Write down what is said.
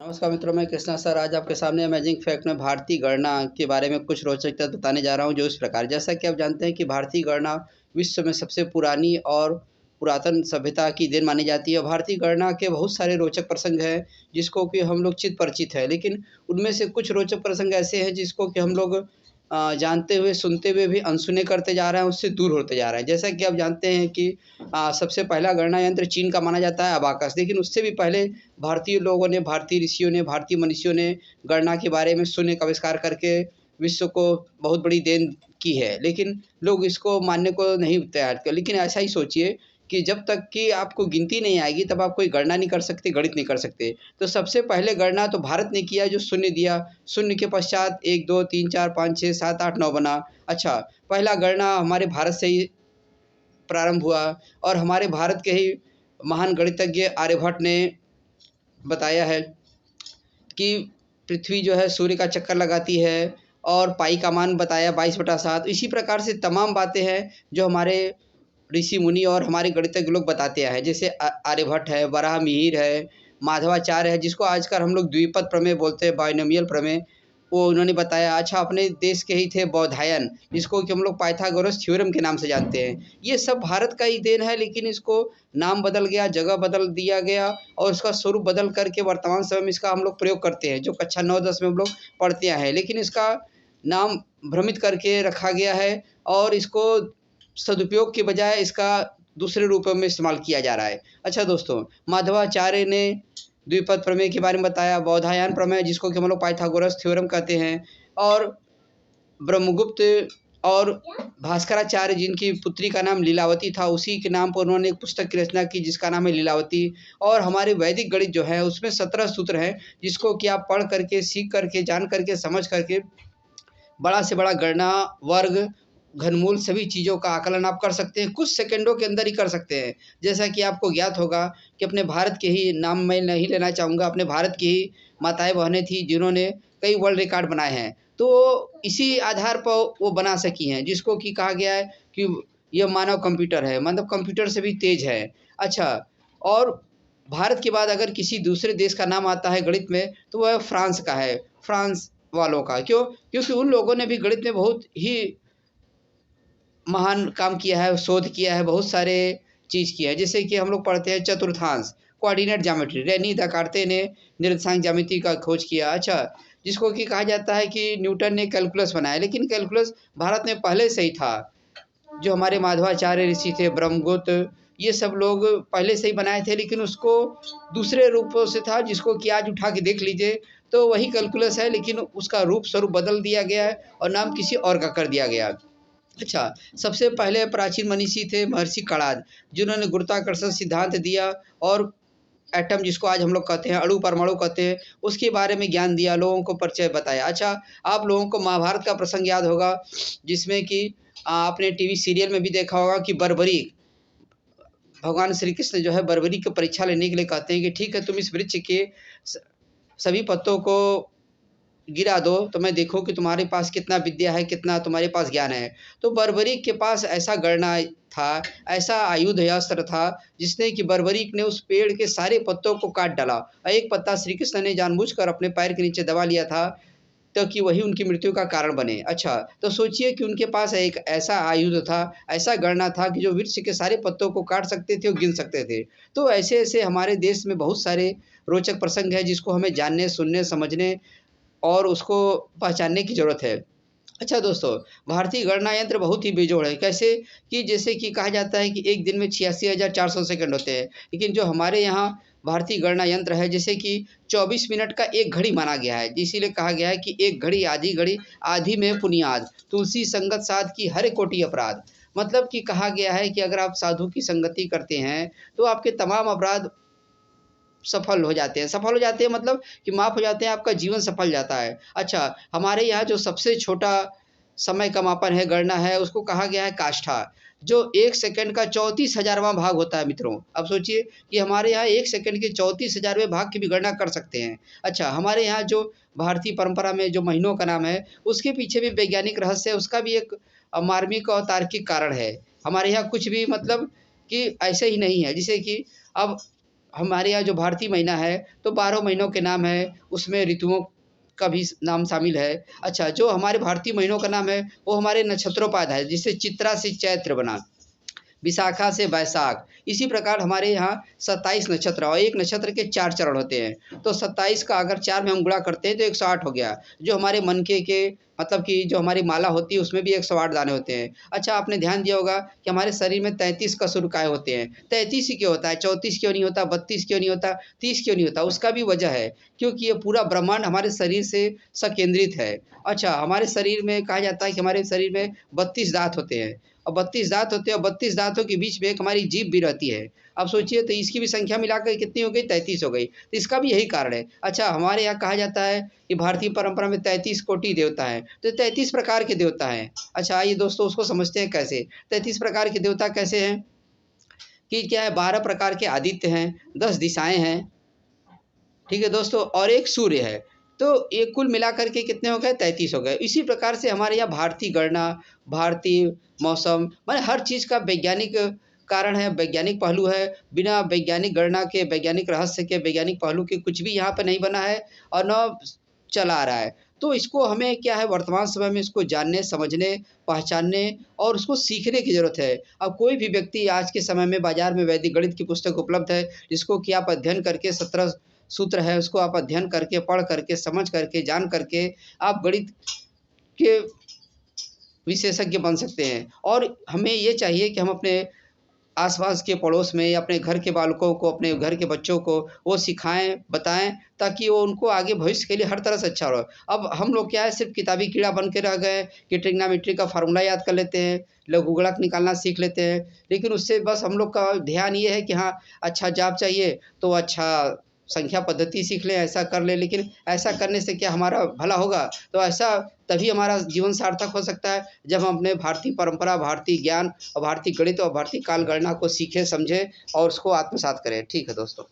नमस्कार मित्रों, मैं कृष्णा सर आज आपके सामने अमेजिंग फैक्ट में भारतीय गणना के बारे में कुछ रोचक तथ्य बताने जा रहा हूं, जो इस प्रकार। जैसा कि आप जानते हैं कि भारतीय गणना विश्व में सबसे पुरानी और पुरातन सभ्यता की देन मानी जाती है। भारतीय गणना के बहुत सारे रोचक प्रसंग हैं, जिसको कि हम लोग चित परिचित हैं, लेकिन उनमें से कुछ रोचक प्रसंग ऐसे हैं जिसको कि हम लोग जानते हुए, सुनते हुए भी अनसुने करते जा रहे हैं, उससे दूर होते जा रहे हैं। जैसा कि आप जानते हैं कि सबसे पहला गणना यंत्र चीन का माना जाता है अबाकस, लेकिन उससे भी पहले भारतीय लोगों ने, भारतीय ऋषियों ने, भारतीय मनीषियों ने गणना के बारे में शून्य का आविष्कार करके विश्व को बहुत बड़ी देन की है। लेकिन लोग इसको मानने को नहीं तैयार थे। लेकिन ऐसा ही सोचिए कि जब तक कि आपको गिनती नहीं आएगी, तब आप कोई गणना नहीं कर सकते, गणित नहीं कर सकते। तो सबसे पहले गणना तो भारत ने किया, जो शून्य दिया। शून्य के पश्चात 1, 2, 3, 4, 5, 6, 7, 8, 9 बना। अच्छा, पहला गणना हमारे भारत से ही प्रारंभ हुआ और हमारे भारत के ही महान गणितज्ञ आर्यभट्ट ने बताया है कि पृथ्वी जो है सूर्य का चक्कर लगाती है, और पाई का मान बताया 22/7। इसी प्रकार से तमाम बातें हैं जो हमारे ऋषि मुनि और हमारे गणितज्ञ लोग बताते आए हैं। जैसे आर्यभट्ट है, वराहमिहिर है, माधवाचार्य है, जिसको आजकल हम लोग द्विपद प्रमेय बोलते हैं, बाइनोमियल प्रमेय, वो उन्होंने बताया। अच्छा, अपने देश के ही थे बौधायन, जिसको कि हम लोग पाइथागोरस थ्योरम के नाम से जानते हैं। ये सब भारत का ही देन है, लेकिन इसको नाम बदल गया, जगह बदल दिया गया और उसका स्वरूप बदल करके वर्तमान समय में इसका हम लोग प्रयोग करते हैं, जो कक्षा 9-10 में हम लोग पढ़ते आए हैं। लेकिन इसका नाम भ्रमित करके रखा गया है और इसको सदुपयोग के बजाय इसका दूसरे रूपों में इस्तेमाल किया जा रहा है। अच्छा दोस्तों, माधवाचार्य ने द्विपद प्रमेय के बारे में बताया, बौधायन प्रमेय जिसको कि हम लोग पाइथागोरस थ्योरम कहते हैं, और ब्रह्मगुप्त और भास्कराचार्य, जिनकी पुत्री का नाम लीलावती था, उसी के नाम पर उन्होंने एक पुस्तक की रचना की जिसका नाम है लीलावती। और हमारे वैदिक गणित जो है उसमें 17 सूत्र हैं, जिसको कि आप पढ़ करके, सीख करके, जान करके, समझ करके बड़ा से बड़ा गणना, वर्ग, घनमूल सभी चीज़ों का आकलन आप कर सकते हैं, कुछ सेकंडों के अंदर ही कर सकते हैं। जैसा कि आपको ज्ञात होगा कि अपने भारत के ही नाम मैं नहीं लेना चाहूँगा, अपने भारत की ही माताएँ-बहनें थीं जिन्होंने कई वर्ल्ड रिकॉर्ड बनाए हैं। तो इसी आधार पर वो बना सकी हैं, जिसको कि कहा गया है कि यह मानव कंप्यूटर है, मतलब कंप्यूटर से भी तेज़ है। अच्छा, और भारत के बाद अगर किसी दूसरे देश का नाम आता है गणित में, तो वह फ्रांस का है, फ्रांस वालों का। क्यों? क्योंकि उन लोगों ने भी गणित में बहुत ही महान काम किया है, शोध किया है, बहुत सारे चीज़ किया है। जैसे कि हम लोग पढ़ते हैं चतुर्थांश, कोऑर्डिनेट ज्योमेट्री, रेनी दकार्ते ने निर्देशांक ज्यामिति का खोज किया। अच्छा, जिसको कि कहा जाता है कि न्यूटन ने कैलकुलस बनाया, लेकिन कैलकुलस भारत में पहले से ही था। जो हमारे माधवाचार्य ऋषि थे, ब्रह्मगुप्त, ये सब लोग पहले से ही बनाए थे, लेकिन उसको दूसरे रूपों से था, जिसको कि आज उठा के देख लीजिए तो वही कैलकुलस है, लेकिन उसका रूप स्वरूप बदल दिया गया है और नाम किसी और का कर दिया गया। अच्छा, सबसे पहले प्राचीन मनीषी थे महर्षि कणाद, जिन्होंने गुरुत्वाकर्षण सिद्धांत दिया और एटम, जिसको आज हम लोग कहते हैं, अणु परमाणु कहते हैं, उसके बारे में ज्ञान दिया, लोगों को परिचय बताया। अच्छा, आप लोगों को महाभारत का प्रसंग याद होगा, जिसमें कि आपने टीवी सीरियल में भी देखा होगा कि बर्बरीक, भगवान श्री कृष्ण जो है बर्बरीक की परीक्षा लेने के लिए कहते हैं कि ठीक है, तुम इस वृक्ष के सभी पत्तों को गिरा दो, तो मैं देखूँ कि तुम्हारे पास कितना विद्या है, कितना तुम्हारे पास ज्ञान है। तो बर्बरीक के पास ऐसा गणना था, ऐसा आयुध या अस्त्र था, जिसने कि बर्बरीक ने उस पेड़ के सारे पत्तों को काट डाला और एक पत्ता श्री कृष्ण ने जानबूझकर अपने पैर के नीचे दबा लिया था, ताकि वही उनकी मृत्यु का कारण बने। अच्छा, तो सोचिए कि उनके पास एक ऐसा आयुध था, ऐसा गणना था कि जो वृक्ष के सारे पत्तों को काट सकते थे और गिन सकते थे। तो ऐसे-ऐसे हमारे देश में बहुत सारे रोचक प्रसंग हैं, जिसको हमें जानने, सुनने, समझने और उसको पहचानने की ज़रूरत है। अच्छा दोस्तों, भारतीय गणना यंत्र बहुत ही बेजोड़ है। कैसे? कि जैसे कि कहा जाता है कि एक दिन में 86,400 सेकंड होते हैं, लेकिन जो हमारे यहाँ भारतीय गणना यंत्र है, जैसे कि 24 मिनट का एक घड़ी माना गया है। इसीलिए कहा गया है कि एक घड़ी, आधी में पुनियाद, तुलसी संगत साध की हर कोटि अपराध। मतलब कि कहा गया है कि अगर आप साधु की संगति करते हैं, तो आपके तमाम अपराध सफल हो जाते हैं। सफल हो जाते हैं मतलब कि माफ़ हो जाते हैं, आपका जीवन सफल जाता है। अच्छा, हमारे यहाँ जो सबसे छोटा समय का मापन है, गणना है, उसको कहा गया है काष्ठा, जो 1 सेकंड का 34,000वाँ भाग होता है मित्रों। अब सोचिए कि हमारे यहाँ 1 सेकंड के 34,000वें भाग की भी गणना कर सकते हैं। अच्छा, हमारे यहाँ जो भारतीय परंपरा में जो महीनों का नाम है, उसके पीछे भी वैज्ञानिक रहस्य है, उसका भी एक मार्मिक और तार्किक कारण है। हमारे यहाँ कुछ भी मतलब कि ऐसे ही नहीं है। जैसे कि अब हमारे यहाँ जो भारतीय महीना है, तो 12 महीनों के नाम है, उसमें ऋतुओं का भी नाम शामिल है। अच्छा, जो हमारे भारतीय महीनों का नाम है, वो हमारे नक्षत्रों पर आधारित है, जिससे चित्रा से चैत्र बना, विशाखा से बैसाख। इसी प्रकार हमारे यहाँ 27 नक्षत्र और एक नक्षत्र के 4 चरण होते हैं। तो 27 का अगर 4 में हम गुणा करते हैं तो 108 हो गया। जो हमारे मन के मतलब कि जो हमारी माला होती है उसमें भी 108 दाने होते हैं। अच्छा, आपने ध्यान दिया होगा कि हमारे शरीर में 33 कशेरुकाएँ होते हैं। 33 ही क्यों होता है? 34 क्यों नहीं होता? 32 क्यों नहीं होता? 30 क्यों नहीं होता? उसका भी वजह है, क्योंकि ये पूरा ब्रह्मांड हमारे शरीर से संकेंद्रित है। अच्छा, हमारे शरीर में कहा जाता है कि हमारे शरीर में 32 दाँत होते हैं। और 32 दाँत होते हैं और 32 दाँतों के बीच में एक हमारी जीभ भी रहती है। अब सोचिए तो इसकी भी संख्या मिलाकर कितनी हो गई? 33 हो गई। तो इसका भी यही कारण है। अच्छा, हमारे यहाँ कहा जाता है कि भारतीय परंपरा में 33 कोटि देवता हैं, तो 33 प्रकार के देवता हैं। अच्छा, आइए दोस्तों उसको समझते हैं कैसे? 33 प्रकार के देवता कैसे हैं? कि क्या है, 12 प्रकार के आदित्य हैं, 10 दिशाएँ हैं, ठीक है दोस्तों, और एक सूर्य है। तो ये कुल मिलाकर के कितने हो गए? 33 हो गए। इसी प्रकार से हमारे यहाँ भारतीय गणना, भारतीय मौसम, माने हर चीज़ का वैज्ञानिक कारण है, वैज्ञानिक पहलू है। बिना वैज्ञानिक गणना के, वैज्ञानिक रहस्य के, वैज्ञानिक पहलू के कुछ भी यहाँ पे नहीं बना है और ना चला आ रहा है। तो इसको हमें क्या है, वर्तमान समय में इसको जानने, समझने, पहचानने और उसको सीखने की ज़रूरत है। अब कोई भी व्यक्ति आज के समय में बाज़ार में वैदिक गणित की पुस्तक उपलब्ध है, जिसको कि आप अध्ययन करके 17 सूत्र है, उसको आप अध्ययन करके, पढ़ करके, समझ करके, जान करके आप गणित के विशेषज्ञ बन सकते हैं। और हमें ये चाहिए कि हम अपने आस-पास के पड़ोस में या अपने घर के बालकों को, अपने घर के बच्चों को वो सिखाएँ, बताएँ, ताकि वो उनको आगे भविष्य के लिए हर तरह से अच्छा हो। अब हम लोग क्या है, सिर्फ़ किताबी कीड़ा बन के रह गए कि ट्रिग्नोमेट्री का फ़ॉर्मूला याद कर लेते हैं, लघुगणक निकालना सीख लेते हैं। लेकिन उससे बस हम लोग का ध्यान ये है कि हाँ, अच्छा जॉब चाहिए तो अच्छा संख्या पद्धति सीख लें, ऐसा कर लें, लेकिन ऐसा करने से क्या हमारा भला होगा? तो ऐसा तभी हमारा जीवन सार्थक हो सकता है, जब हम अपने भारतीय परंपरा, भारतीय ज्ञान और भारतीय गणित और भारतीय काल गणना को सीखें, समझें और उसको आत्मसात करें। ठीक है दोस्तों।